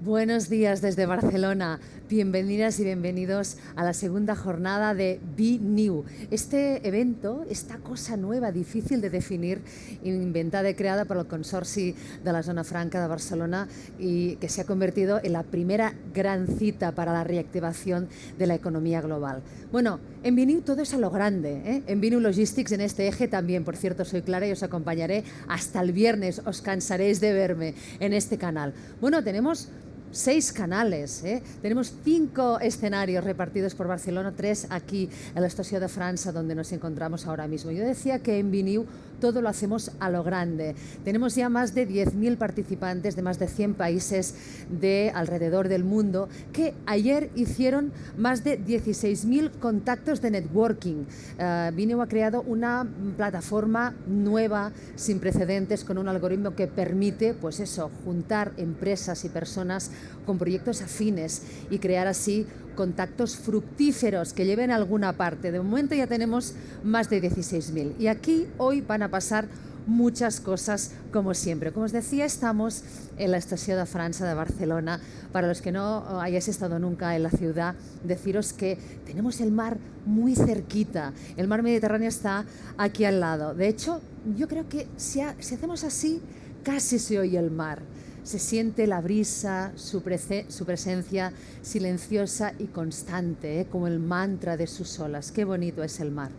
Buenos días desde Barcelona. Bienvenidas y bienvenidos a la segunda jornada de Be New. Este evento, esta cosa nueva, difícil de definir, inventada y creada por el Consorci de la Zona Franca de Barcelona y que se ha convertido en la primera gran cita para la reactivación de la economía global. Bueno, en Be New todo es a lo grande, ¿eh? En Be New Logistics, en este eje también, por cierto, soy Clara y os acompañaré hasta el viernes, os cansaréis de verme en este canal. Bueno, tenemos 6 canales, tenemos 5 escenarios repartidos por Barcelona, 3 aquí en la Estación de Francia, donde nos encontramos ahora mismo. Yo decía que en Be New todo lo hacemos a lo grande. Tenemos ya más de 10.000 participantes de más de 100 países de alrededor del mundo que ayer hicieron más de 16.000 contactos de networking. Be New ha creado una plataforma nueva, sin precedentes, con un algoritmo que permite, pues eso, juntar empresas y personas con proyectos afines y crear así contactos fructíferos que lleven a alguna parte. De momento ya tenemos más de 16.000 y aquí hoy van a pasar muchas cosas como siempre. Como os decía, estamos en la Estación de Francia de Barcelona. Para los que no hayáis estado nunca en la ciudad, deciros que tenemos el mar muy cerquita. El mar Mediterráneo está aquí al lado. De hecho, yo creo que si hacemos así, casi se oye el mar. Se siente la brisa, su presencia silenciosa y constante, como el mantra de sus olas. Qué bonito es el mar.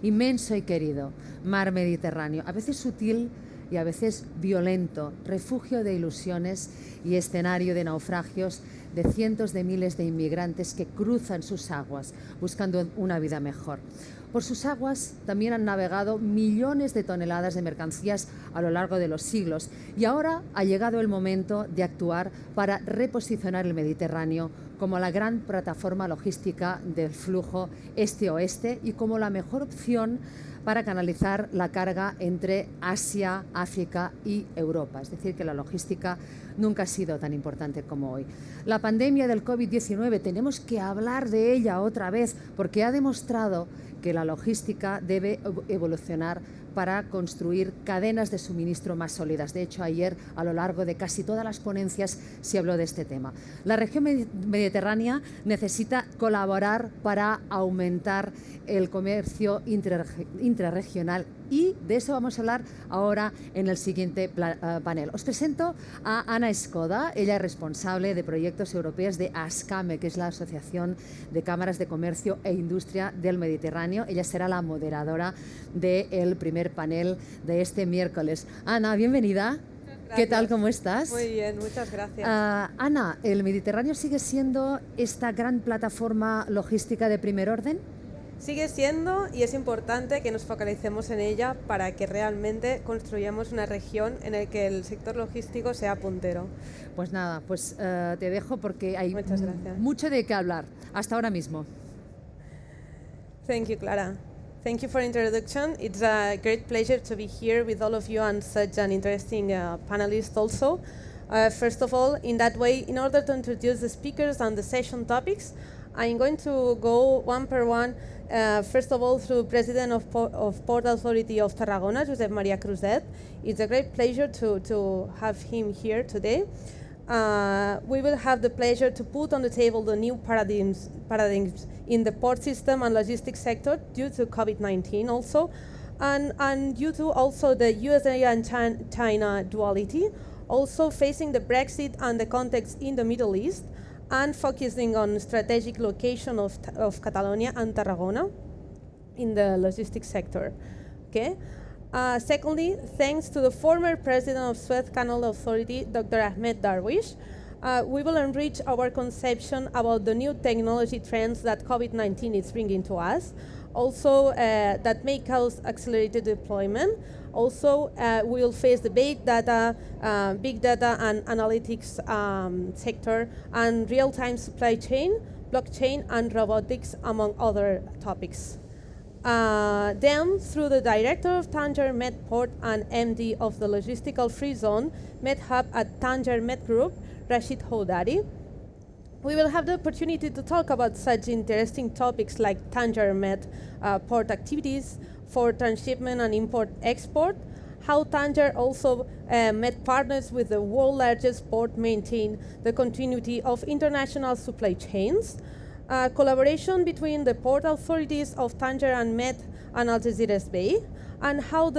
Inmenso y querido, mar Mediterráneo, a veces sutil y a veces violento, refugio de ilusiones y escenario de naufragios de cientos de miles de inmigrantes que cruzan sus aguas buscando una vida mejor. Por sus aguas también han navegado millones de toneladas de mercancías a lo largo de los siglos y ahora ha llegado el momento de actuar para reposicionar el Mediterráneo como la gran plataforma logística del flujo este-oeste y como la mejor opción para canalizar la carga entre Asia, África y Europa. Es decir, que la logística nunca ha sido tan importante como hoy. La pandemia del COVID-19, tenemos que hablar de ella otra vez porque ha demostrado que la logística debe evolucionar para construir cadenas de suministro más sólidas. De hecho, ayer, a lo largo de casi todas las ponencias, se habló de este tema. La región mediterránea necesita colaborar para aumentar el comercio intrarregional y de eso vamos a hablar ahora en el siguiente panel. Os presento a Ana Escoda. Ella es responsable de proyectos europeos de ASCAME, que es la Asociación de Cámaras de Comercio e Industria del Mediterráneo. Ella será la moderadora del primer panel de este miércoles. Ana, bienvenida. Gracias. ¿Qué tal? ¿Cómo estás? Muy bien, muchas gracias. Ana, ¿el Mediterráneo sigue siendo esta gran plataforma logística de primer orden? Sigue siendo y es importante que nos focalicemos en ella para que realmente construyamos una región en la que el sector logístico sea puntero. Pues nada, pues te dejo porque hay mucho de qué hablar. Hasta ahora mismo. Thank you, Clara. Thank you for the introduction. It's a great pleasure to be here with all of you and such an interesting panelist also. First of all, in that way, in order to introduce the speakers and the session topics, I'm going to go one per one. First of all, through President of Port Authority of Tarragona, Josep Maria Cruzet. It's a great pleasure to have him here today. We will have the pleasure to put on the table the new paradigms in the port system and logistics sector due to COVID-19 also, and due to also the USA and China duality, also facing the Brexit and the context in the Middle East, and focusing on strategic location of Catalonia and Tarragona in the logistics sector. Okay. Secondly, thanks to the former president of Suez Canal Authority, Dr. Ahmed Darwish, we will enrich our conception about the new technology trends that COVID-19 is bringing to us, also that may cause accelerated deployment. Also, we will face the big data and analytics sector, and real-time supply chain, blockchain, and robotics, among other topics. Then, through the director of Tanger Med Port and MD of the Logistical Free Zone Med Hub at Tanger Med Group, Rashid Houdari, we will have the opportunity to talk about such interesting topics like Tanger Med port activities for transshipment and import-export, how Tanger also met partners with the world's largest port maintain the continuity of international supply chains, collaboration between the port authorities of Tanger and Met and Algeciras Bay, and how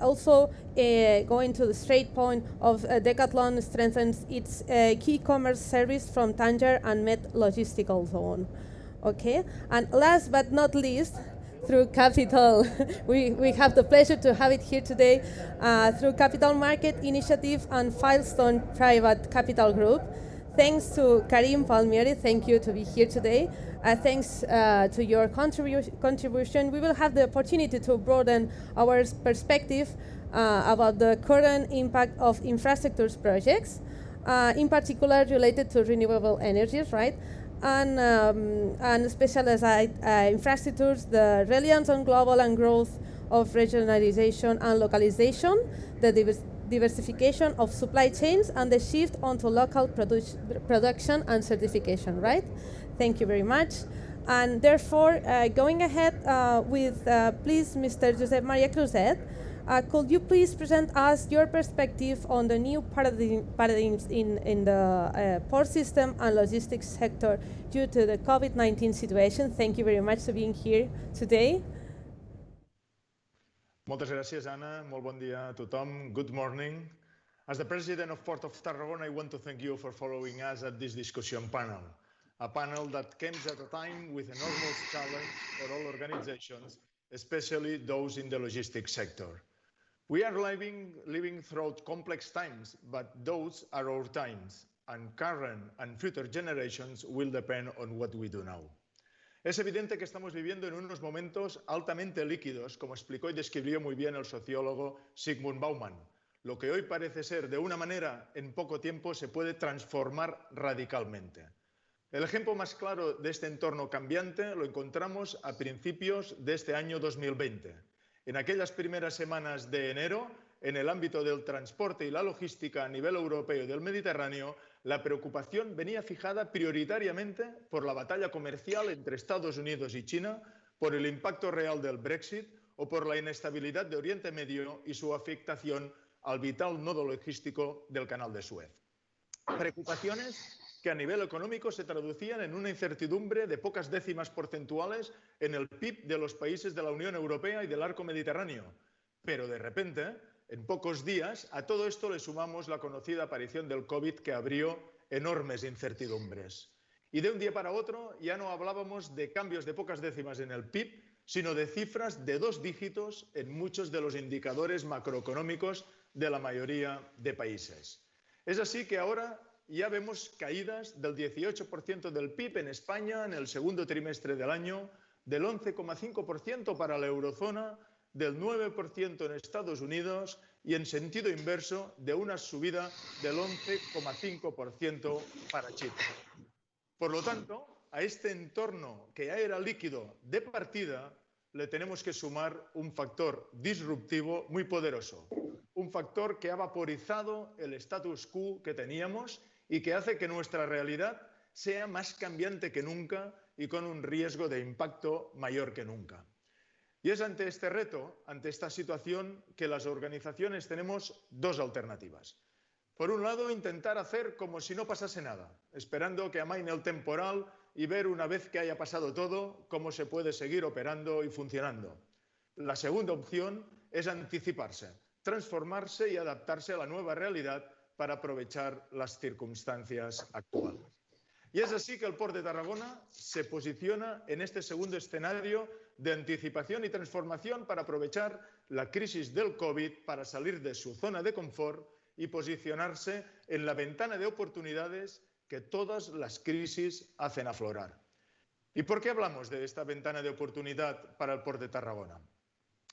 also going to the straight point of Decathlon strengthens its key commerce service from Tanger and Met logistical zone. Okay, and last but not least, through Capital, we have the pleasure to have it here today, through Capital Market Initiative and Filestone Private Capital Group. Thanks to Karim Palmieri, thank you to be here today. Thanks to your contribution, we will have the opportunity to broaden our perspective about the current impact of infrastructure projects, in particular related to renewable energies, right? And specialized infrastructures, the reliance on global and growth of regionalization and localization, the diversification of supply chains, and the shift onto local production and certification, right? Thank you very much. And therefore, going ahead with, please, Mr. Josep Maria Cruzet, could you please present us your perspective on the new paradigms in the port system and logistics sector due to the COVID-19 situation? Thank you very much for being here today. Moltes gràcies, Anna. Molt bon dia a tothom. Good morning. As the President of Port of Tarragona, I want to thank you for following us at this discussion panel. A panel that comes at a time with enormous challenge for all organizations, especially those in the logistics sector. We are living through complex times, but those are our times, and current and future generations will depend on what we do now. Es evidente que estamos viviendo en unos momentos altamente líquidos, como explicó y describió muy bien el sociólogo Zygmunt Bauman. Lo que hoy parece ser de una manera, en poco tiempo se puede transformar radicalmente. El ejemplo más claro de este entorno cambiante lo encontramos a principios de este año 2020. En aquellas primeras semanas de enero, en el ámbito del transporte y la logística a nivel europeo y del Mediterráneo, la preocupación venía fijada prioritariamente por la batalla comercial entre Estados Unidos y China, por el impacto real del Brexit o por la inestabilidad de Oriente Medio y su afectación al vital nodo logístico del Canal de Suez. Preocupaciones que a nivel económico se traducían en una incertidumbre de pocas décimas porcentuales en el PIB de los países de la Unión Europea y del arco mediterráneo. Pero de repente, en pocos días, a todo esto le sumamos la conocida aparición del COVID que abrió enormes incertidumbres. Y de un día para otro ya no hablábamos de cambios de pocas décimas en el PIB, sino de cifras de 2 dígitos en muchos de los indicadores macroeconómicos de la mayoría de países. Es así que ahora ya vemos caídas del 18% del PIB en España en el segundo trimestre del año, del 11,5% para la eurozona, del 9% en Estados Unidos y en sentido inverso de una subida del 11,5% para Chipre. Por lo tanto, a este entorno que ya era líquido de partida, le tenemos que sumar un factor disruptivo muy poderoso, un factor que ha vaporizado el status quo que teníamos y que hace que nuestra realidad sea más cambiante que nunca y con un riesgo de impacto mayor que nunca. Y es ante este reto, ante esta situación, que las organizaciones tenemos 2 alternativas. Por un lado, intentar hacer como si no pasase nada, esperando que amaine el temporal y ver una vez que haya pasado todo cómo se puede seguir operando y funcionando. La segunda opción es anticiparse, transformarse y adaptarse a la nueva realidad para aprovechar las circunstancias actuales. Y es así que el Port de Tarragona se posiciona en este segundo escenario de anticipación y transformación para aprovechar la crisis del COVID para salir de su zona de confort y posicionarse en la ventana de oportunidades que todas las crisis hacen aflorar. ¿Y por qué hablamos de esta ventana de oportunidad para el Port de Tarragona?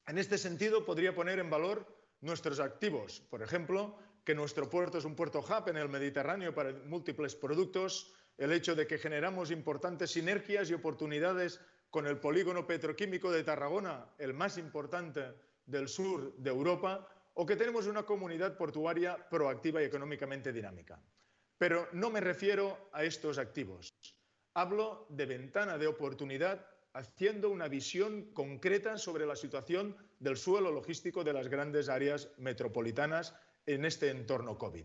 En este sentido, podría poner en valor nuestros activos. Por ejemplo, que nuestro puerto es un puerto hub en el Mediterráneo para múltiples productos, el hecho de que generamos importantes sinergias y oportunidades con el polígono petroquímico de Tarragona, el más importante del sur de Europa, o que tenemos una comunidad portuaria proactiva y económicamente dinámica. Pero no me refiero a estos activos. Hablo de ventana de oportunidad haciendo una visión concreta sobre la situación del suelo logístico de las grandes áreas metropolitanas en este entorno COVID.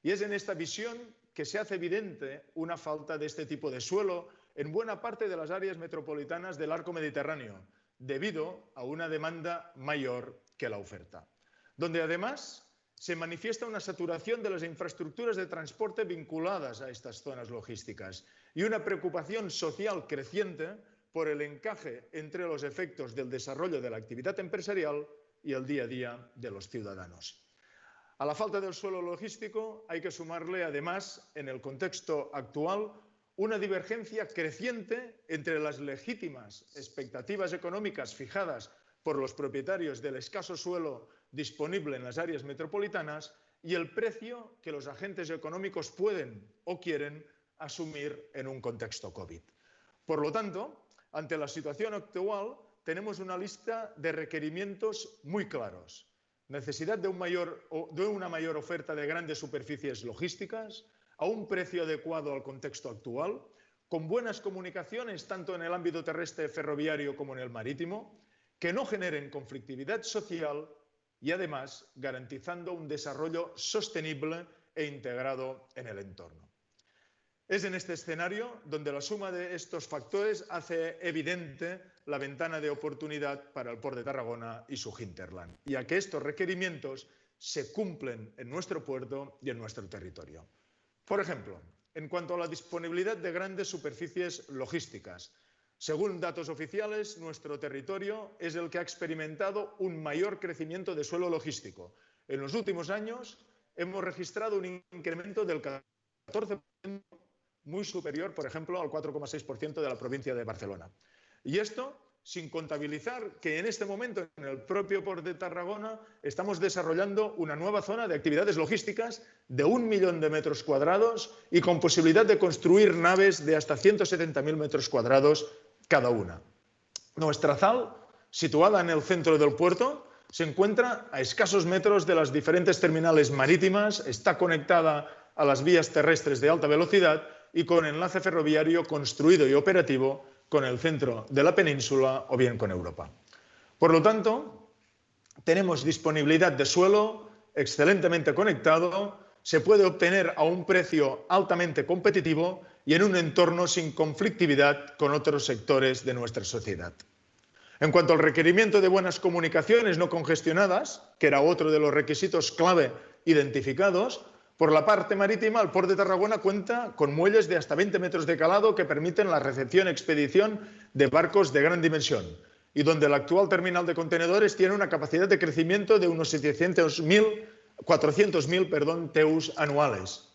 Y es en esta visión que se hace evidente una falta de este tipo de suelo en buena parte de las áreas metropolitanas del arco mediterráneo, debido a una demanda mayor que la oferta, donde además se manifiesta una saturación de las infraestructuras de transporte vinculadas a estas zonas logísticas y una preocupación social creciente por el encaje entre los efectos del desarrollo de la actividad empresarial y el día a día de los ciudadanos. A la falta del suelo logístico hay que sumarle, además, en el contexto actual, una divergencia creciente entre las legítimas expectativas económicas fijadas por los propietarios del escaso suelo disponible en las áreas metropolitanas y el precio que los agentes económicos pueden o quieren asumir en un contexto COVID. Por lo tanto, ante la situación actual, tenemos una lista de requerimientos muy claros. Necesidad de una mayor oferta de grandes superficies logísticas a un precio adecuado al contexto actual, con buenas comunicaciones tanto en el ámbito terrestre, ferroviario como en el marítimo, que no generen conflictividad social y además garantizando un desarrollo sostenible e integrado en el entorno. Es en este escenario donde la suma de estos factores hace evidente la ventana de oportunidad para el Port de Tarragona y su hinterland, ya que estos requerimientos se cumplen en nuestro puerto y en nuestro territorio. Por ejemplo, en cuanto a la disponibilidad de grandes superficies logísticas, según datos oficiales, nuestro territorio es el que ha experimentado un mayor crecimiento de suelo logístico. En los últimos años hemos registrado un incremento del 14%, muy superior, por ejemplo, al 4,6% de la provincia de Barcelona. Y esto sin contabilizar que en este momento en el propio Port de Tarragona estamos desarrollando una nueva zona de actividades logísticas de 1 millón de metros cuadrados y con posibilidad de construir naves de hasta 170.000 metros cuadrados cada una. Nuestra ZAL, situada en el centro del puerto, se encuentra a escasos metros de las diferentes terminales marítimas, está conectada a las vías terrestres de alta velocidad y con enlace ferroviario construido y operativo con el centro de la península o bien con Europa. Por lo tanto, tenemos disponibilidad de suelo excelentemente conectado, se puede obtener a un precio altamente competitivo y en un entorno sin conflictividad con otros sectores de nuestra sociedad. En cuanto al requerimiento de buenas comunicaciones no congestionadas, que era otro de los requisitos clave identificados, por la parte marítima, el Port de Tarragona cuenta con muelles de hasta 20 metros de calado que permiten la recepción y expedición de barcos de gran dimensión y donde el actual terminal de contenedores tiene una capacidad de crecimiento de unos 400.000 TEUs anuales.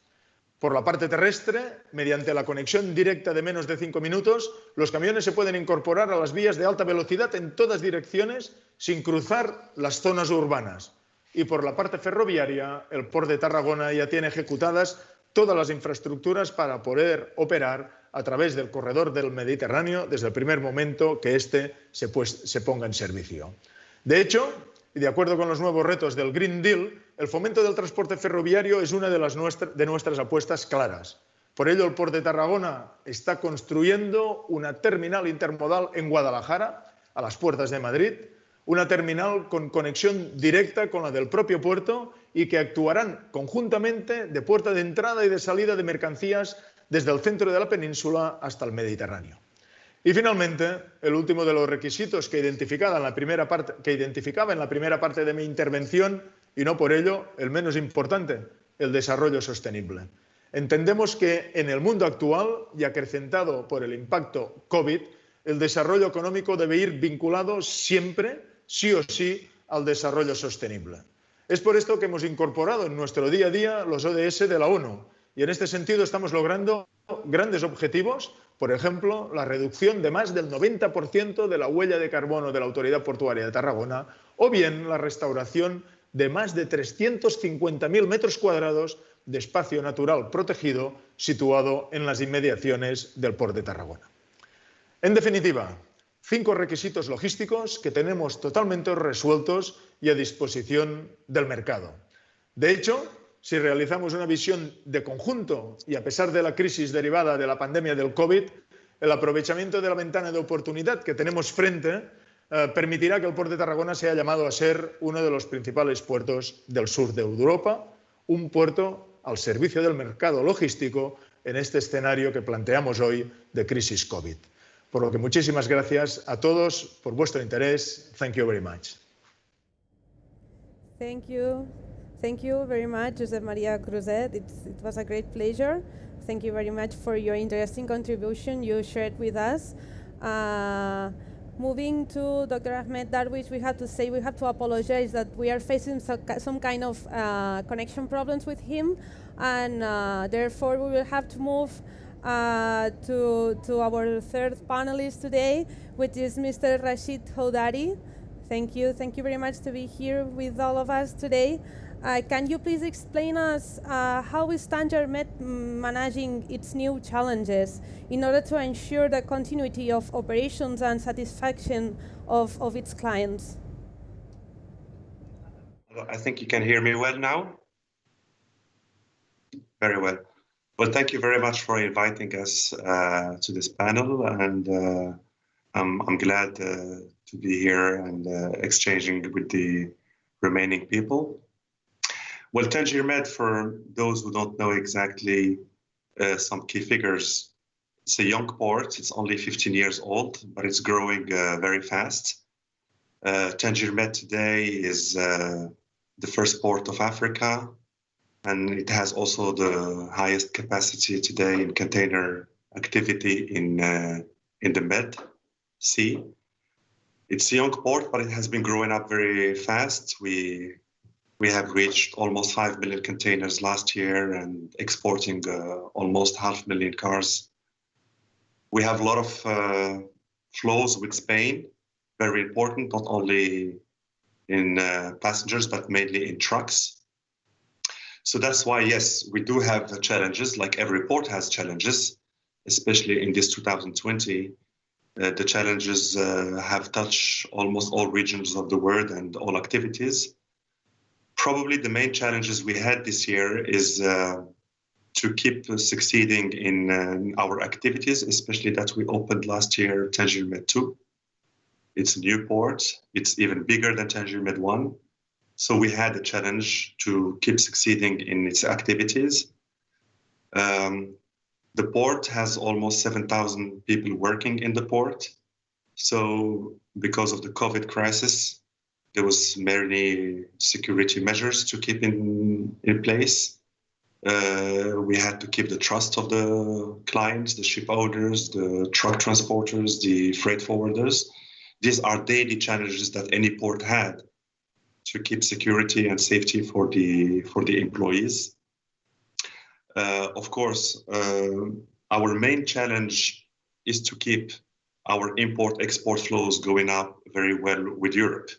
Por la parte terrestre, mediante la conexión directa de menos de 5 minutos, los camiones se pueden incorporar a las vías de alta velocidad en todas direcciones sin cruzar las zonas urbanas. Y por la parte ferroviaria, el Port de Tarragona ya tiene ejecutadas todas las infraestructuras para poder operar a través del corredor del Mediterráneo desde el primer momento que éste se ponga en servicio. De hecho, y de acuerdo con los nuevos retos del Green Deal, el fomento del transporte ferroviario es una de nuestras apuestas claras. Por ello, el Port de Tarragona está construyendo una terminal intermodal en Guadalajara, a las puertas de Madrid, una terminal con conexión directa con la del propio puerto y que actuarán conjuntamente de puerta de entrada y de salida de mercancías desde el centro de la península hasta el Mediterráneo. Y finalmente, el último de los requisitos que identificaba en la primera parte de mi intervención, y no por ello el menos importante, el desarrollo sostenible. Entendemos que en el mundo actual y acrecentado por el impacto COVID, el desarrollo económico debe ir vinculado siempre, sí o sí, al desarrollo sostenible. Es por esto que hemos incorporado en nuestro día a día los ODS de la ONU y en este sentido estamos logrando grandes objetivos, por ejemplo, la reducción de más del 90% de la huella de carbono de la Autoridad Portuaria de Tarragona o bien la restauración de más de 350.000 metros cuadrados de espacio natural protegido situado en las inmediaciones del Port de Tarragona. En definitiva, 5 requisitos logísticos que tenemos totalmente resueltos y a disposición del mercado. De hecho, si realizamos una visión de conjunto y a pesar de la crisis derivada de la pandemia del COVID, el aprovechamiento de la ventana de oportunidad que tenemos frente permitirá que el puerto de Tarragona sea llamado a ser uno de los principales puertos del sur de Europa, un puerto al servicio del mercado logístico en este escenario que planteamos hoy de crisis COVID. Por lo que muchísimas gracias a todos por vuestro interés. Thank you very much. Thank you. Thank you very much, Josep Maria Cruzet. It was a great pleasure. Thank you very much for your interesting contribution you shared with us. Moving to Dr. Ahmed Darwish, we have to apologize that we are facing some kind of connection problems with him, and therefore we will have to move to our third panelist today, which is Mr. Rashid Houdari. Thank you very much to be here with all of us today. Can you please explain us how is TangerMed managing its new challenges in order to ensure the continuity of operations and satisfaction of its clients? I think you can hear me well now. Very well. Well, thank you very much for inviting us to this panel, and I'm glad to be here and exchanging with the remaining people. Well, TangerMed, for those who don't know exactly some key figures, it's a young port. It's only 15 years old, but it's growing very fast. TangerMed today is the first port of Africa, and it has also the highest capacity today in container activity in the Med Sea. It's a young port, but it has been growing up very fast. We have reached almost 5 million containers last year and exporting almost 500,000 cars. We have a lot of flows with Spain, very important, not only in passengers, but mainly in trucks. So that's why, yes, we do have challenges, like every port has challenges, especially in this 2020. The challenges have touched almost all regions of the world and all activities. Probably the main challenges we had this year is to keep succeeding in our activities, especially that we opened last year TangerMed 2. It's a new port. It's even bigger than TangerMed 1. So we had a challenge to keep succeeding in its activities. The port has almost 7,000 people working in the port. So because of the COVID crisis, there was many security measures to keep in place. We had to keep the trust of the clients, the ship owners, the truck transporters, the freight forwarders. These are daily challenges that any port had to keep security and safety for the employees. Of course, our main challenge is to keep our import-export flows going up very well with Europe.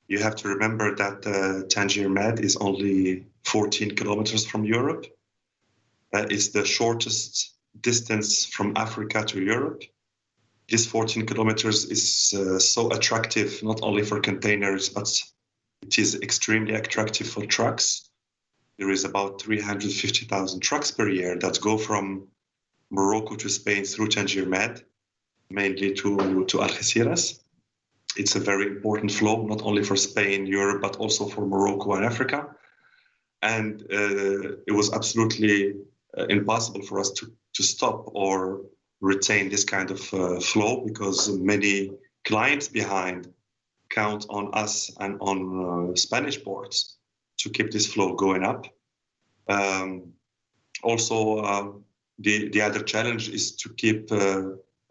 You have to remember that TangerMed is only 14 kilometers from Europe. It's the shortest distance from Africa to Europe. This 14 kilometers is so attractive, not only for containers, but it is extremely attractive for trucks. There is about 350,000 trucks per year that go from Morocco to Spain through TangerMed, mainly to Algeciras. It's a very important flow, not only for Spain, Europe, but also for Morocco and Africa. And it was absolutely impossible for us to stop or retain this kind of flow, because many clients behind count on us and on Spanish ports to keep this flow going up. Also, the other challenge is to keep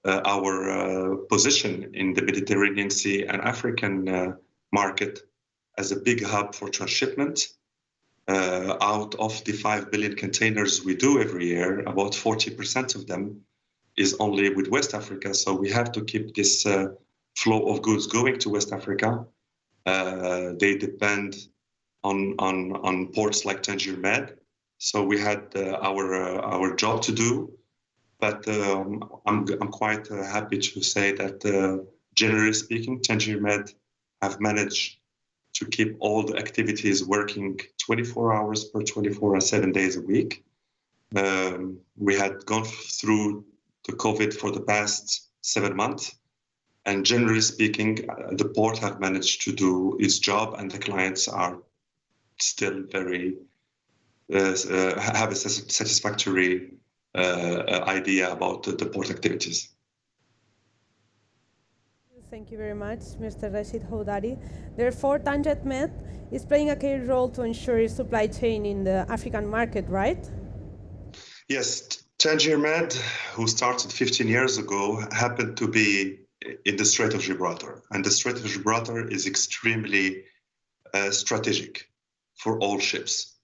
our position in the Mediterranean Sea and African market as a big hub for transshipment. Out of the 5 billion containers we do every year, about 40% of them is only with West Africa. So we have to keep this flow of goods going to West Africa. They depend on ports like TangerMed. So we had our job to do. But I'm quite happy to say that, generally speaking, TangerMed have managed to keep all the activities working 24 hours per 24 and 7 days a week. We had gone through the COVID for the past 7 months. And generally speaking, the port have managed to do its job, and the clients are still very have a satisfactory idea about the port activities. Thank you very much, Mr. Rashid Houdari. Therefore, Tangier Med is playing a key role to ensure its supply chain in the African market, right? Yes, Tangier Med, who started 15 years ago, happened to be in the Strait of Gibraltar. And the Strait of Gibraltar is extremely strategic for all ships.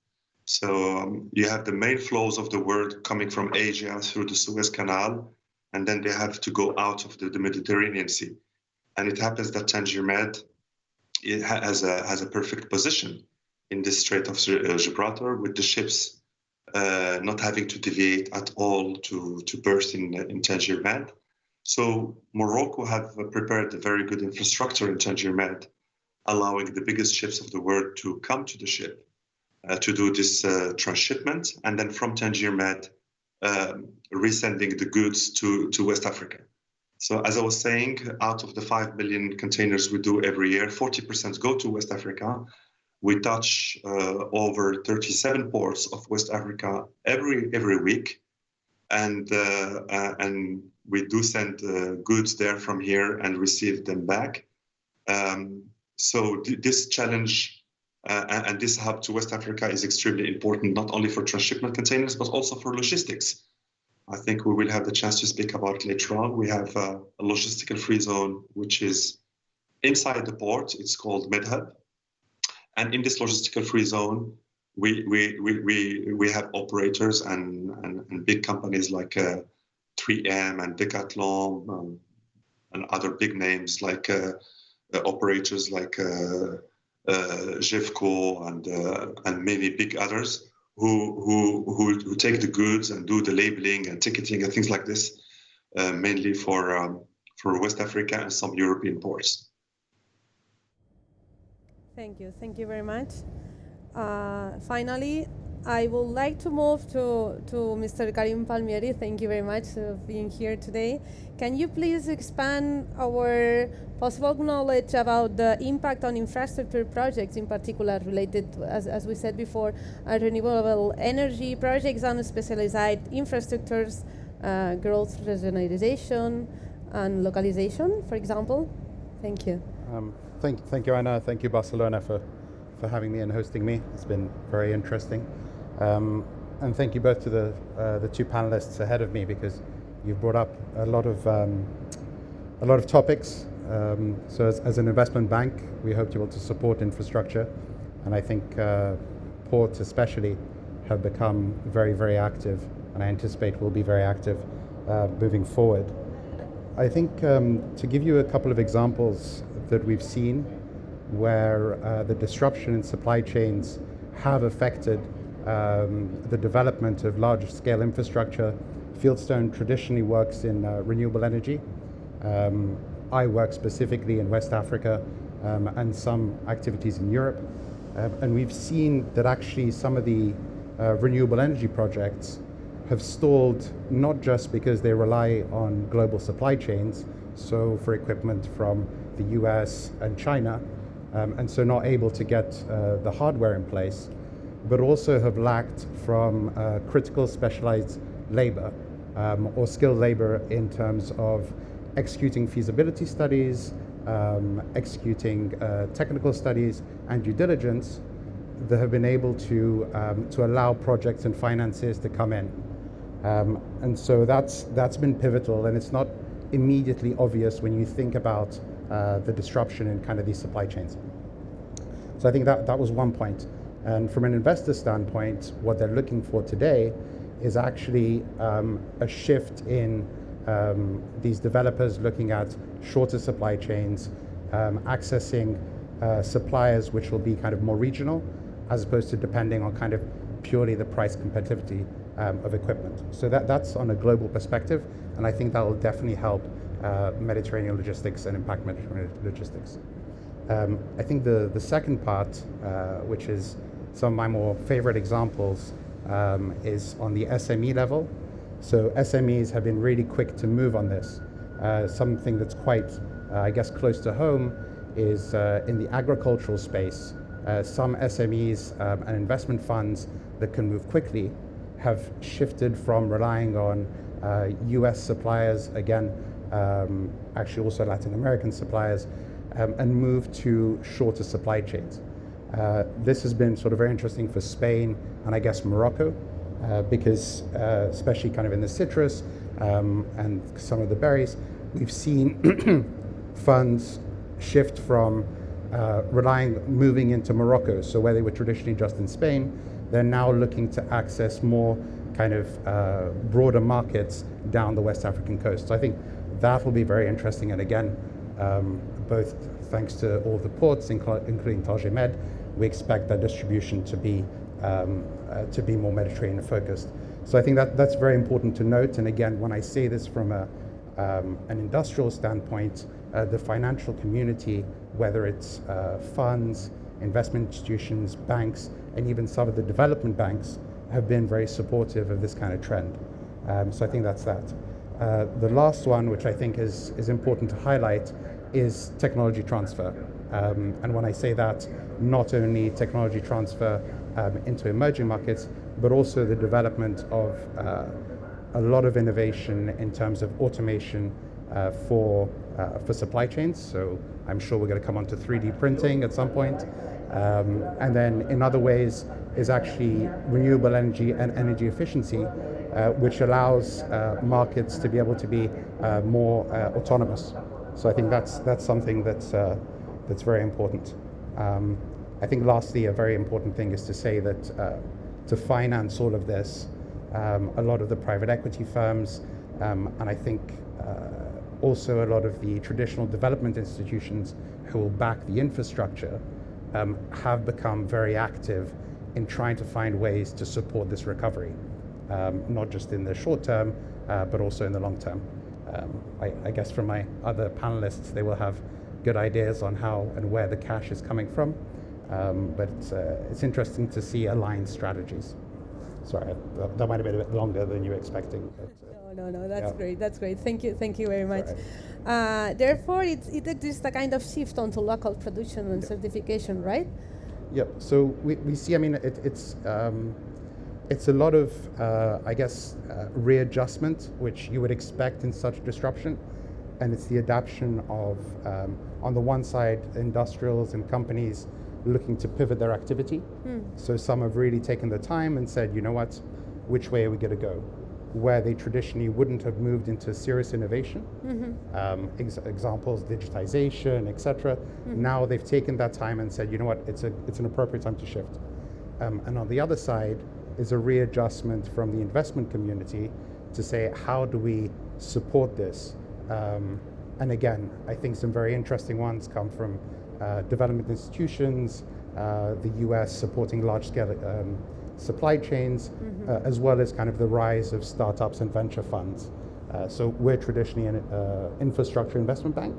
So you have the main flows of the world coming from Asia through the Suez Canal, and then they have to go out of the Mediterranean Sea. And it happens that Tangier Med has a perfect position in the Strait of Gibraltar, with the ships not having to deviate at all to berth in Tangier Med. So Morocco have prepared a very good infrastructure in Tangier Med, allowing the biggest ships of the world to come to the ship to do this transshipment, and then from Tangier Med, resending the goods to West Africa. So as I was saying, out of the 5 million containers we do every year, 40% go to West Africa. We touch over 37 ports of West Africa every week, and we do send goods there from here and receive them back. So this challenge and this hub to West Africa is extremely important, not only for transshipment containers, but also for logistics. I think we will have the chance to speak about it later on. We have a logistical free zone, which is inside the port. It's called MedHub. And in this logistical free zone, we have operators and big companies like 3M and Decathlon and other big names like operators like Jeffco and many big others who take the goods and do the labeling and ticketing and things like this, mainly for West Africa and some European ports. Thank you very much. Finally, I would like to move to Mr. Karim Palmieri. Thank you very much for being here today. Can you please expand our possible knowledge about the impact on infrastructure projects, in particular related to, as we said before, renewable energy projects and specialized infrastructures, growth regionalization and localization, for example? Thank you. Thank you, Anna. Thank you, Barcelona, for having me and hosting me. It's been very interesting. And thank you both to the two panelists ahead of me, because you've brought up a lot of topics. So as an investment bank, we hope to be able to support infrastructure, and I think ports especially have become very, very active, and I anticipate will be very active moving forward. I think to give you a couple of examples that we've seen where the disruption in supply chains have affected the development of large scale infrastructure. Fieldstone traditionally works in renewable energy. I work specifically in West Africa and some activities in Europe. And we've seen that actually some of the renewable energy projects have stalled, not just because they rely on global supply chains, so for equipment from the US and China, and so not able to get the hardware in place, but also have lacked from critical specialized labor or skilled labor in terms of executing feasibility studies, executing technical studies and due diligence that have been able to allow projects and finances to come in. And so that's been pivotal, and it's not immediately obvious when you think about the disruption in kind of these supply chains. So I think that was one point. And from an investor standpoint, what they're looking for today is actually a shift in these developers looking at shorter supply chains, accessing suppliers which will be kind of more regional, as opposed to depending on kind of purely the price competitivity of equipment. So that's on a global perspective, and I think that will definitely help Mediterranean logistics and impact Mediterranean logistics. I think the second part, which is some of my more favorite examples, is on the SME level. So SMEs have been really quick to move on this. Something that's quite, I guess, close to home is in the agricultural space. Some SMEs and investment funds that can move quickly have shifted from relying on US suppliers, again, actually also Latin American suppliers, and moved to shorter supply chains. This has been sort of very interesting for Spain and I guess Morocco, because especially kind of in the citrus and some of the berries, we've seen funds shift from moving into Morocco. So where they were traditionally just in Spain, they're now looking to access more kind of broader markets down the West African coast. So I think that will be very interesting. And again, both thanks to all the ports, including Tanger Med, we expect that distribution to be more Mediterranean focused. So I think that's very important to note. And again, when I say this from an industrial standpoint, the financial community, whether it's funds, investment institutions, banks, and even some of the development banks, have been very supportive of this kind of trend. So I think that's that. The last one, which I think is important to highlight, is technology transfer. And when I say that, not only technology transfer into emerging markets, but also the development of a lot of innovation in terms of automation for supply chains. So I'm sure we're going to come on to 3D printing at some point. And then in other ways is actually renewable energy and energy efficiency, which allows markets to be able to be more autonomous. So I think that's something that's very important. I think lastly, a very important thing is to say that to finance all of this, a lot of the private equity firms, and I think also a lot of the traditional development institutions who will back the infrastructure, have become very active in trying to find ways to support this recovery, not just in the short term, but also in the long term. I guess from my other panelists, they will have good ideas on how and where the cash is coming from, but it's interesting to see aligned strategies. Sorry, that might have been a bit longer than you were expecting. But, no, that's great. That's great. Thank you very much. Right. Therefore, it exists a kind of shift onto local production and certification, right? Yep. So we see. I mean, it's a lot of I guess readjustment, which you would expect in such disruption, and it's the adaptation of on the one side, industrials and companies looking to pivot their activity. So some have really taken the time and said, you know what, which way are we going to go? Where they traditionally wouldn't have moved into serious innovation, examples, digitization, etc. Now they've taken that time and said, you know what, it's an appropriate time to shift. And on the other side is a readjustment from the investment community to say, how do we support this? And again, I think some very interesting ones come from development institutions, the US supporting large-scale supply chains, as well as kind of the rise of startups and venture funds. So we're traditionally an infrastructure investment bank.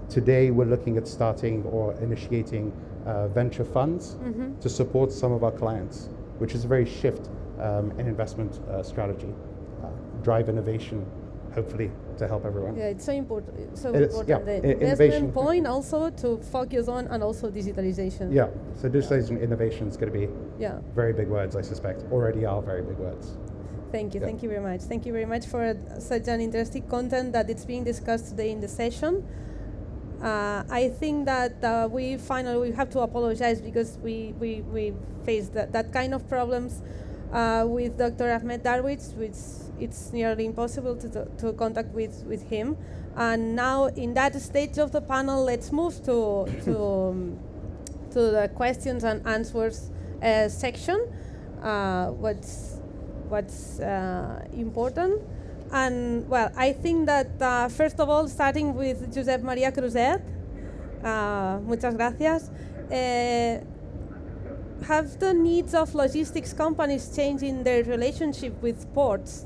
Today we're looking at starting or initiating venture funds to support some of our clients, which is a very shift in investment strategy, drive innovation, hopefully to help everyone. Yeah, it's so important. So yeah, the investment point also to focus on, and also digitalization. Yeah, so digitalization and innovation is going to be very big words, I suspect. Already are very big words. Thank you. Thank you very much. Thank you very much for such an interesting content that it's being discussed today in the session. I think that we have to apologize because we faced that kind of problems with Dr. Ahmed Darwish, which it's nearly impossible to contact with him. And now in that stage of the panel, let's move to the questions and answers section. What's important? And well, I think that first of all, starting with Josep Maria Cruzet, muchas gracias. Have the needs of logistics companies changed in their relationship with ports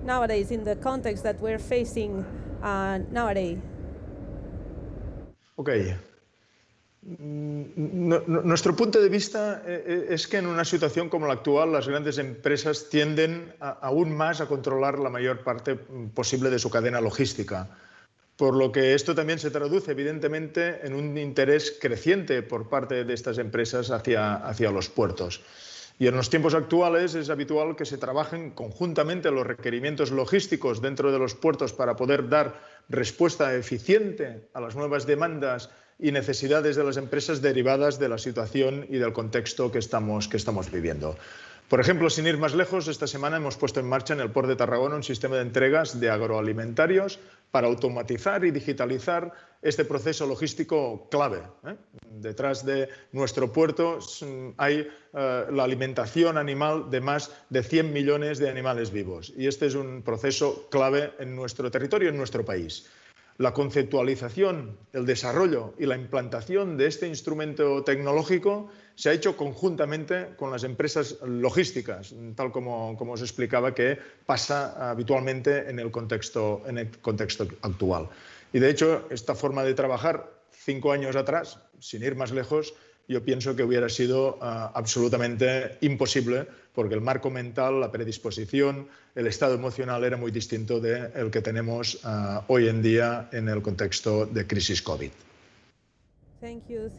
nowadays in the context that we're facing nowadays? Okay. Nuestro punto de vista es que en una situación como la actual las grandes empresas tienden aún más a controlar la mayor parte posible de su cadena logística, por lo que esto también se traduce evidentemente en un interés creciente por parte de estas empresas hacia los puertos. Y en los tiempos actuales es habitual que se trabajen conjuntamente los requerimientos logísticos dentro de los puertos para poder dar respuesta eficiente a las nuevas demandas y necesidades de las empresas derivadas de la situación y del contexto que estamos viviendo. Por ejemplo, sin ir más lejos, esta semana hemos puesto en marcha en el Port de Tarragona un sistema de entregas de agroalimentarios para automatizar y digitalizar este proceso logístico clave. Detrás de nuestro puerto hay la alimentación animal de más de 100 millones de animales vivos y este es un proceso clave en nuestro territorio, en nuestro país. La conceptualización, el desarrollo y la implantación de este instrumento tecnológico se ha hecho conjuntamente con las empresas logísticas, tal como os explicaba que pasa habitualmente en el contexto actual. Y de hecho, esta forma de trabajar 5 años atrás, sin ir más lejos, yo pienso que hubiera sido absolutamente imposible porque el marco mental, la predisposición, el estado emocional era muy distinto del que tenemos hoy en día en el contexto de crisis COVID. Thank you,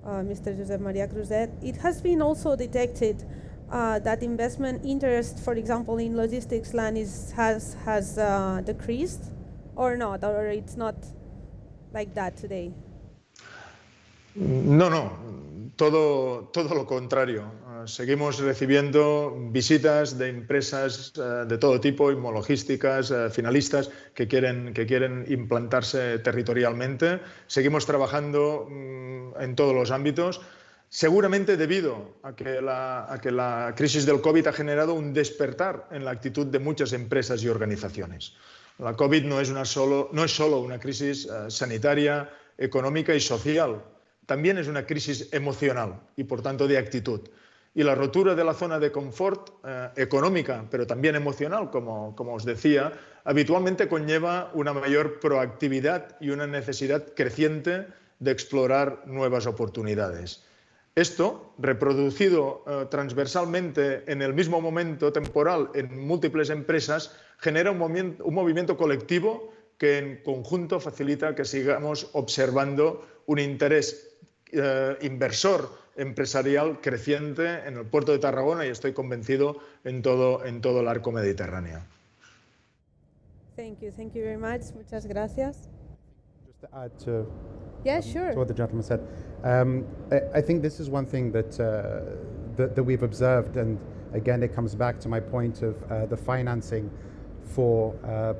Mr. Josep Maria Cruzet. It has been also detected that investment interest, for example, in logistics land has decreased or not, or it's not like that today? No, todo lo contrario. Seguimos recibiendo visitas de empresas de todo tipo, logísticas, finalistas, que quieren implantarse territorialmente. Seguimos trabajando en todos los ámbitos, seguramente debido a que la crisis del COVID ha generado un despertar en la actitud de muchas empresas y organizaciones. La COVID no es solo una crisis sanitaria, económica y social. También es una crisis emocional y, por tanto, de actitud. Y la rotura de la zona de confort económica, pero también emocional, como os decía, habitualmente conlleva una mayor proactividad y una necesidad creciente de explorar nuevas oportunidades. Esto, reproducido transversalmente en el mismo momento temporal en múltiples empresas, genera un movimiento colectivo que en conjunto facilita que sigamos observando un interés inversor empresarial creciente en el puerto de Tarragona y estoy convencido en todo el arco mediterráneo. Thank you very much. Muchas gracias. Just to add to, sure. to what the gentleman said, I think this is one thing that we've observed, and again it comes back to my point of the financing for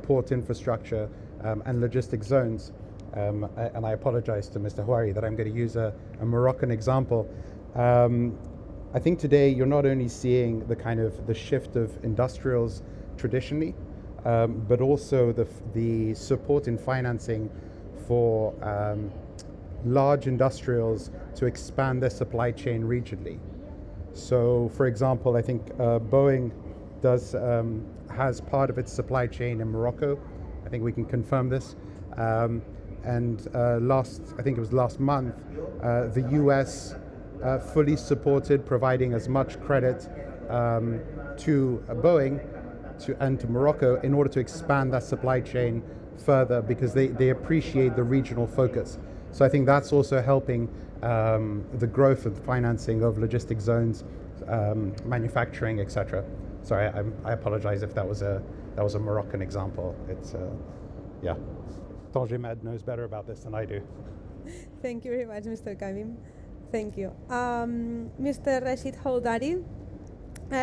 port infrastructure and logistic zones. And I apologize to Mr. Houari that I'm going to use a Moroccan example. I think today you're not only seeing the shift of industrials traditionally, but also the support in financing for large industrials to expand their supply chain regionally. So, for example, I think Boeing has part of its supply chain in Morocco. I think we can confirm this. And I think it was last month, the US fully supported providing as much credit to Boeing and to Morocco in order to expand that supply chain further because they appreciate the regional focus. So I think that's also helping the growth and financing of logistic zones, manufacturing, etc. Sorry, I apologize if that was a Moroccan example. It's yeah. Tangimed knows better about this than I do. Thank you very much, Mr. Kamim. Thank you. Mr. Rashid Houdari,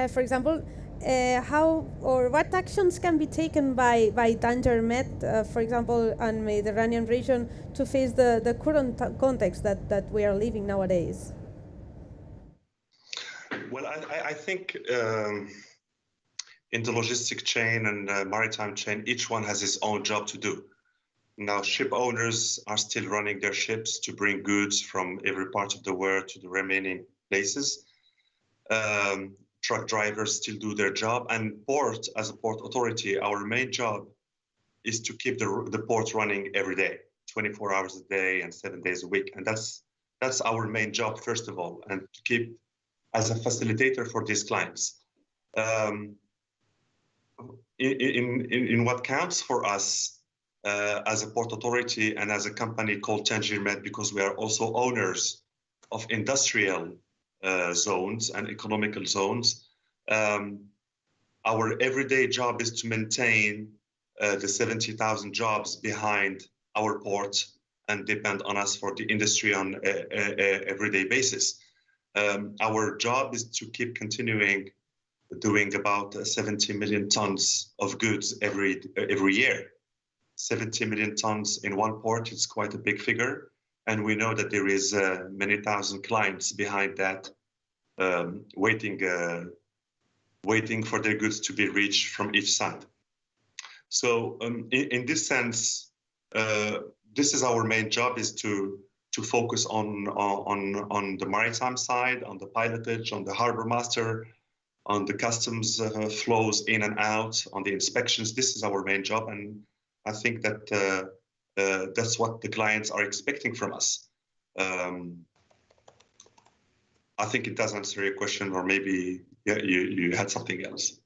for example, how or what actions can be taken by Tangermet, for example, and Mediterranean region to face the current context that we are living nowadays? Well, I think in the logistic chain and maritime chain, each one has its own job to do. Now, ship owners are still running their ships to bring goods from every part of the world to the remaining places. Truck drivers still do their job, and port, as a port authority, our main job is to keep the port running every day, 24 hours a day and 7 days a week. And that's That's our main job, first of all, and to keep as a facilitator for these clients. In what counts for us as a port authority and as a company called TangiRMed, because we are also owners of industrial zones and economical zones, our everyday job is to maintain the 70,000 jobs behind our port and depend on us for the industry on a everyday basis. Our job is to keep continuing doing about 70 million tons of goods every year. 70 million tons in one port is quite a big figure, and we know that there is many thousand clients behind that, waiting for their goods to be reached from each side. So in this sense, this is our main job, is to focus on the maritime side, on the pilotage, on the harbor master, on the customs flows in and out, on the inspections. This is our main job, and I think that that's what the clients are expecting from us. I think it does answer your question, or maybe you had something else.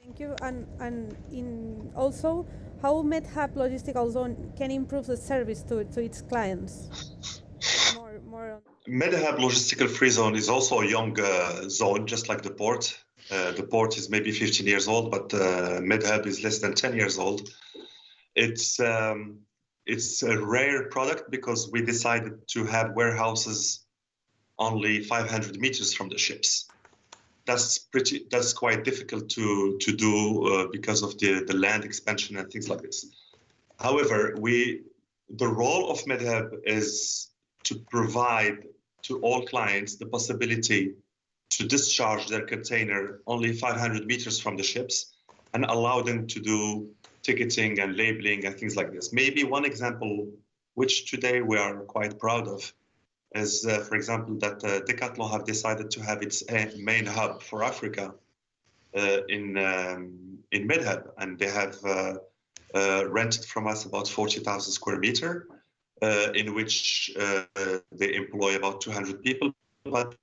Thank you. And in also, how MedHub Logistical Zone can improve the service to its clients? More. MedHub Logistical Free Zone is also a young zone, just like the port. The port is maybe 15 years old, but MedHub is less than 10 years old. It's a rare product because we decided to have warehouses only 500 meters from the ships. That's quite difficult to do because of the land expansion and things like this. However, the role of MedHub is to provide to all clients the possibility to discharge their container only 500 meters from the ships and allow them to do ticketing and labeling and things like this. Maybe one example, which today we are quite proud of, is, for example, that Decathlon have decided to have its main hub for Africa in MedHub, and they have rented from us about 40,000 square meter, in which they employ about 200 people. But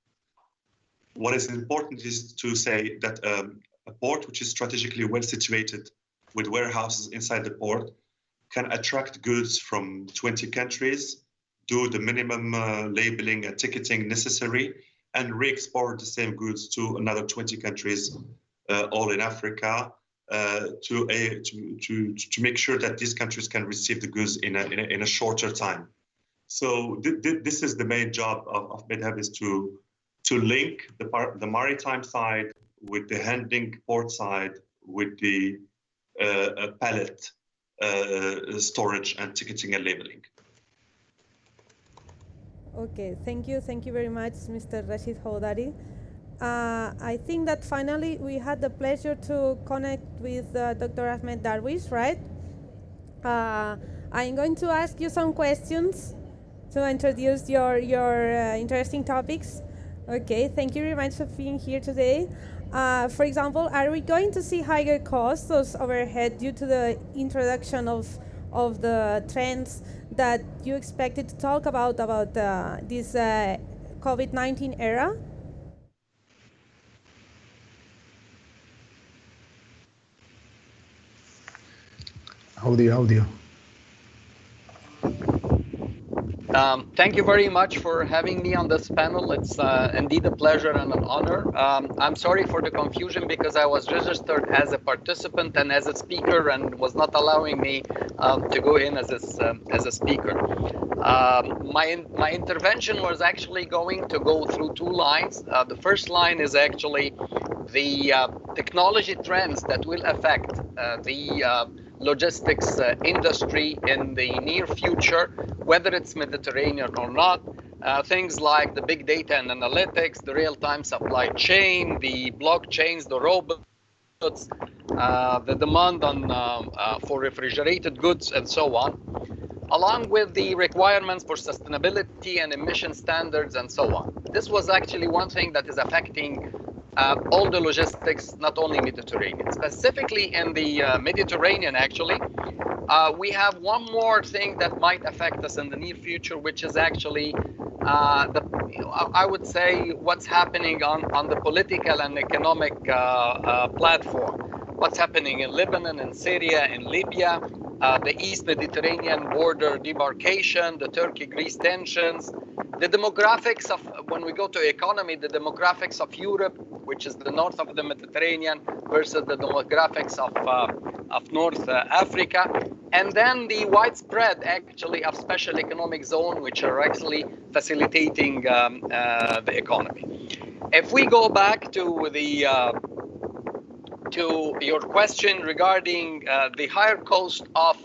what is important is to say that a port which is strategically well situated with warehouses inside the port can attract goods from 20 countries, do the minimum labeling and ticketing necessary, and re-export the same goods to another 20 countries, all in Africa, to make sure that these countries can receive the goods in a shorter time. So this is the main job of MedHub, is to link the maritime side with the handling port side, with the pallet storage and ticketing and labeling. Okay, thank you very much, Mr. Rashid Howdari. I think that finally we had the pleasure to connect with Dr. Ahmed Darwish, right? I'm going to ask you some questions to introduce your interesting topics. Okay, thank you very much for being here today. For example, are we going to see higher costs overhead due to the introduction of the trends that you expected to talk about this COVID-19 era? Audio. Thank you very much for having me on this panel. It's indeed a pleasure and an honor. I'm sorry for the confusion because I was registered as a participant and as a speaker and was not allowing me to go in as a speaker. My intervention was actually going to go through two lines. The first line is actually the technology trends that will affect the logistics industry in the near future, whether it's Mediterranean or not. Things like the big data and analytics, the real-time supply chain, the blockchains, the robots, the demand for refrigerated goods, and so on, along with the requirements for sustainability and emission standards and so on. This was actually one thing that is affecting all the logistics, not only Mediterranean. Specifically in the Mediterranean, actually, we have one more thing that might affect us in the near future, which is actually I would say what's happening on the political and economic platform. What's happening in Lebanon, in Syria, in Libya, the East Mediterranean border demarcation, the Turkey-Greece tensions, the demographics of, when we go to economy, the demographics of Europe, which is the north of the Mediterranean, versus the demographics of North Africa, and then the widespread actually of special economic zone, which are actually facilitating the economy. If we go back to the to your question regarding the higher cost of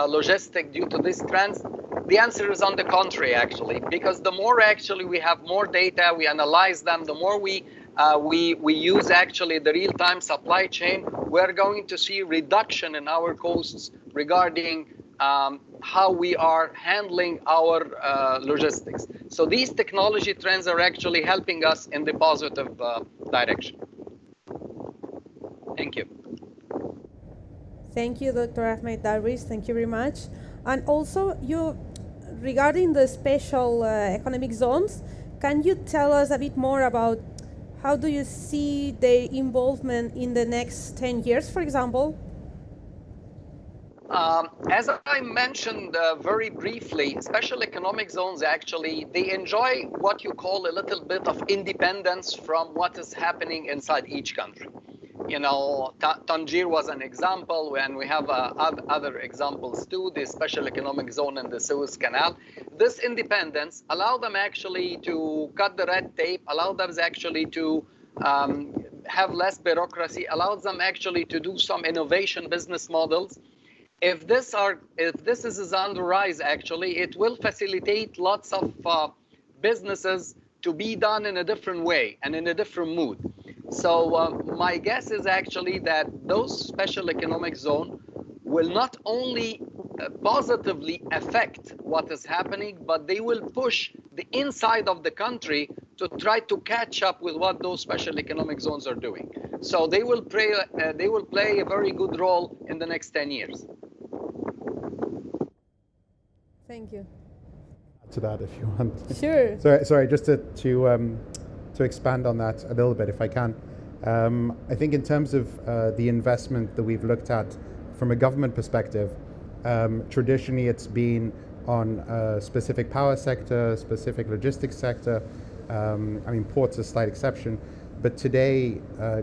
logistics due to these trends, the answer is on the contrary, actually, because the more actually we have more data, we analyze them, the more we use actually the real-time supply chain, we're going to see reduction in our costs regarding how we are handling our logistics. So these technology trends are actually helping us in the positive direction. Thank you. Thank you, Dr. Ahmed Darwish. Thank you very much. And also, regarding the special economic zones, can you tell us a bit more about how do you see their involvement in the next 10 years, for example? As I mentioned very briefly, special economic zones actually, they enjoy what you call a little bit of independence from what is happening inside each country. You know, Tangier was an example, and we have other examples too, the special economic zone in the Suez Canal. This independence allows them actually to cut the red tape, allows them actually to have less bureaucracy, allows them actually to do some innovation business models. If this is on the rise, actually, it will facilitate lots of businesses to be done in a different way and in a different mood. So my guess is actually that those special economic zones will not only positively affect what is happening, but they will push the inside of the country to try to catch up with what those special economic zones are doing. So they will play a very good role in the next 10 years. Thank you. To that, if you want. Sure. Sorry, just to expand on that a little bit, if I can. I think in terms of the investment that we've looked at from a government perspective, traditionally it's been on a specific power sector, specific logistics sector. I mean, ports are a slight exception, but today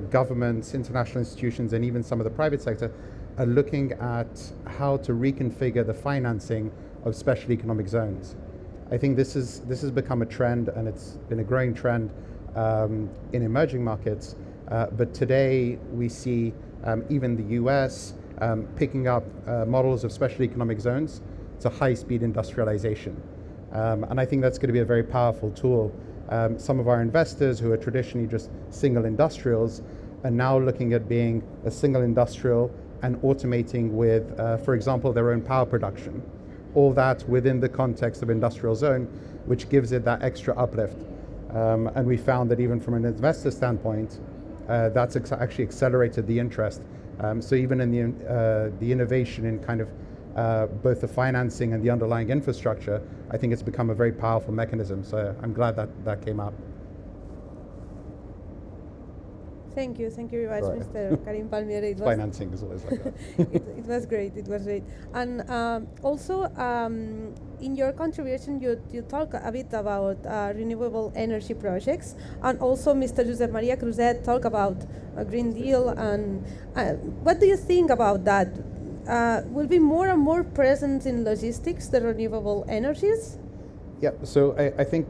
governments, international institutions, and even some of the private sector are looking at how to reconfigure the financing of special economic zones. I think this has become a trend, and it's been a growing trend in emerging markets. But today we see even the US picking up models of special economic zones to high-speed industrialization. And I think that's going to be a very powerful tool. Some of our investors who are traditionally just single industrials are now looking at being a single industrial and automating with, for example, their own power production. All that within the context of industrial zone, which gives it that extra uplift. And we found that even from an investor standpoint, that's actually accelerated the interest. So even in the innovation in kind of both the financing and the underlying infrastructure, I think it's become a very powerful mechanism. So I'm glad that came up. Thank you very much, Mr. Karim Palmieri. Financing is always like that. It was great. And also, in your contribution, you talk a bit about renewable energy projects, and also Mr. Josep Maria Cruzet talked about a Green Deal. And what do you think about that? Will be more and more present in logistics, the renewable energies? Yeah. So I think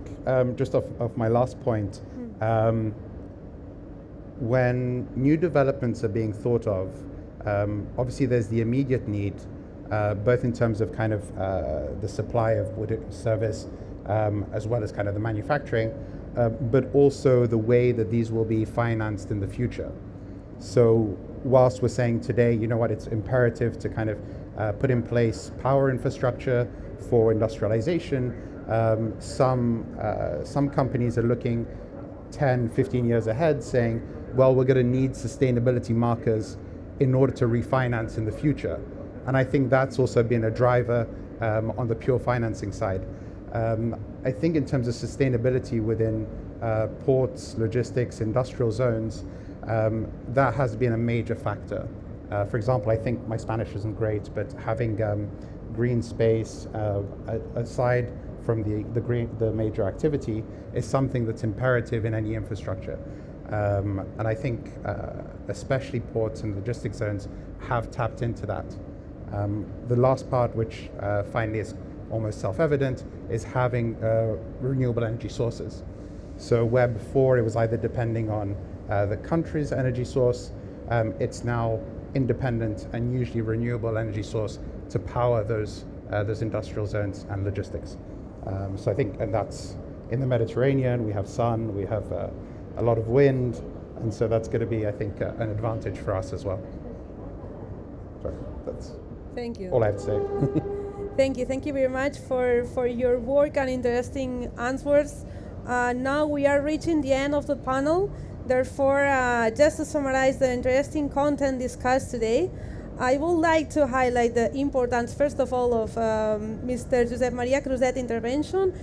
just off my last point. When new developments are being thought of, obviously there's the immediate need, both in terms of kind of the supply of service, as well as kind of the manufacturing, but also the way that these will be financed in the future. So whilst we're saying today, you know what, it's imperative to kind of put in place power infrastructure for industrialization, some companies are looking 10, 15 years ahead saying, well, we're going to need sustainability markers in order to refinance in the future. And I think that's also been a driver on the pure financing side. I think in terms of sustainability within ports, logistics, industrial zones, that has been a major factor. For example, I think my Spanish isn't great, but having green space aside from the major activity is something that's imperative in any infrastructure. And I think especially ports and logistics zones have tapped into that. The last part, which finally is almost self-evident, is having renewable energy sources. So where before it was either depending on the country's energy source, it's now independent and usually renewable energy source to power those industrial zones and logistics. So I think, and that's in the Mediterranean, we have sun, we have a lot of wind, and so that's going to be, I think, an advantage for us as well. Sorry, that's Thank you. all I have to say. Thank you very much for your work and interesting answers. Now we are reaching the end of the panel. Therefore, just to summarize the interesting content discussed today, I would like to highlight the importance, first of all, of Mr. Josep Maria Cruzet intervention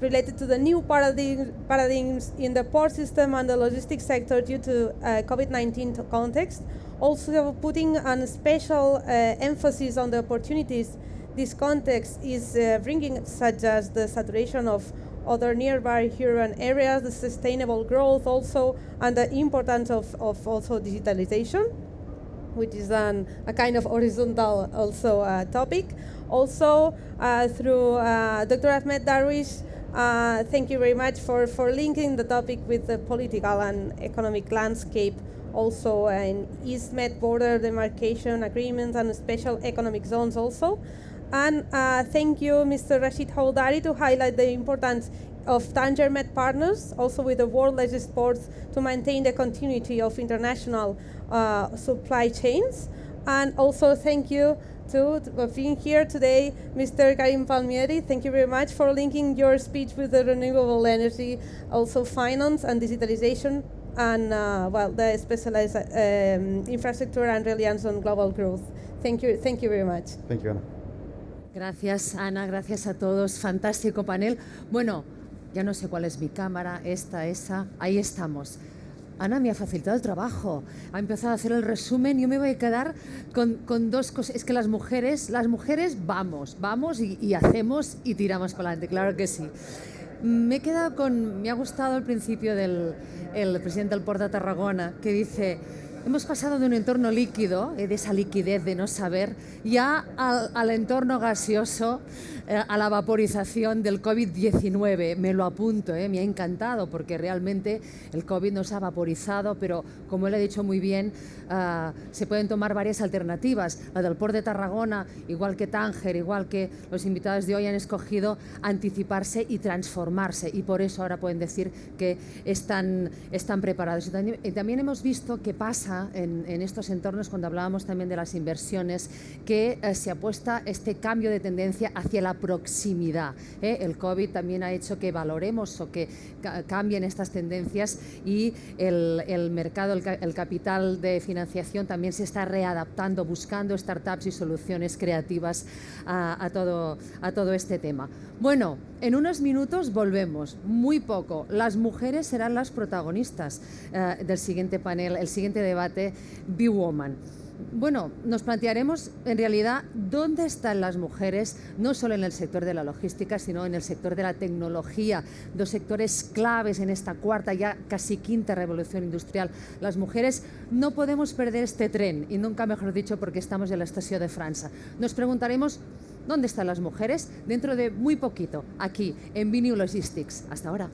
related to the new paradigms in the port system and the logistics sector due to COVID-19 context. Also putting a special emphasis on the opportunities this context is bringing, such as the saturation of other nearby urban areas, the sustainable growth also, and the importance of also digitalization, which is a kind of horizontal also topic. Also through Dr. Ahmed Darwish, thank you very much for linking the topic with the political and economic landscape, also in East-Med border demarcation agreements and special economic zones also. And thank you, Mr. Rashid Hawdari, to highlight the importance of Tanger-Med partners, also with the World Logistics Ports, to maintain the continuity of international supply chains. And also thank you for being here today, Mr. Karim Palmieri. Thank you very much for linking your speech with the renewable energy, also finance and digitalization, and well, the specialized infrastructure and reliance on global growth. Thank you very much. Thank you, Ana. Gracias, Ana, gracias a todos. Fantástico panel. Bueno, ya no sé cuál es mi cámara, esta, esa, ahí estamos. Ana me ha facilitado el trabajo, ha empezado a hacer el resumen. Yo me voy a quedar con dos cosas. Es que las mujeres vamos y hacemos y tiramos para adelante, claro que sí. Me ha gustado el principio del presidente del Port de Tarragona, que dice: hemos pasado de un entorno líquido, de esa liquidez de no saber, ya al entorno gaseoso, a la vaporización del COVID-19. Me lo apunto, me ha encantado, porque realmente el COVID nos ha vaporizado, pero como él ha dicho muy bien, se pueden tomar varias alternativas. La del Port de Tarragona, igual que Tánger, igual que los invitados de hoy, han escogido anticiparse y transformarse, y por eso ahora pueden decir que están preparados. Y también hemos visto que pasa en estos entornos, cuando hablábamos también de las inversiones, que se apuesta este cambio de tendencia hacia la proximidad. El COVID también ha hecho que valoremos o que cambien estas tendencias, y el mercado, el capital de financiación también se está readaptando, buscando startups y soluciones creativas a todo este tema. Bueno, en unos minutos volvemos, muy poco. Las mujeres serán las protagonistas del siguiente panel, el siguiente debate, Be Woman. Bueno, nos plantearemos en realidad dónde están las mujeres, no solo en el sector de la logística, sino en el sector de la tecnología, dos sectores claves en esta cuarta, ya casi quinta revolución industrial. Las mujeres no podemos perder este tren, y nunca mejor dicho, porque estamos en la estación de Francia. Nos preguntaremos dónde están las mujeres dentro de muy poquito, aquí en BKNOW Logistics. Hasta ahora.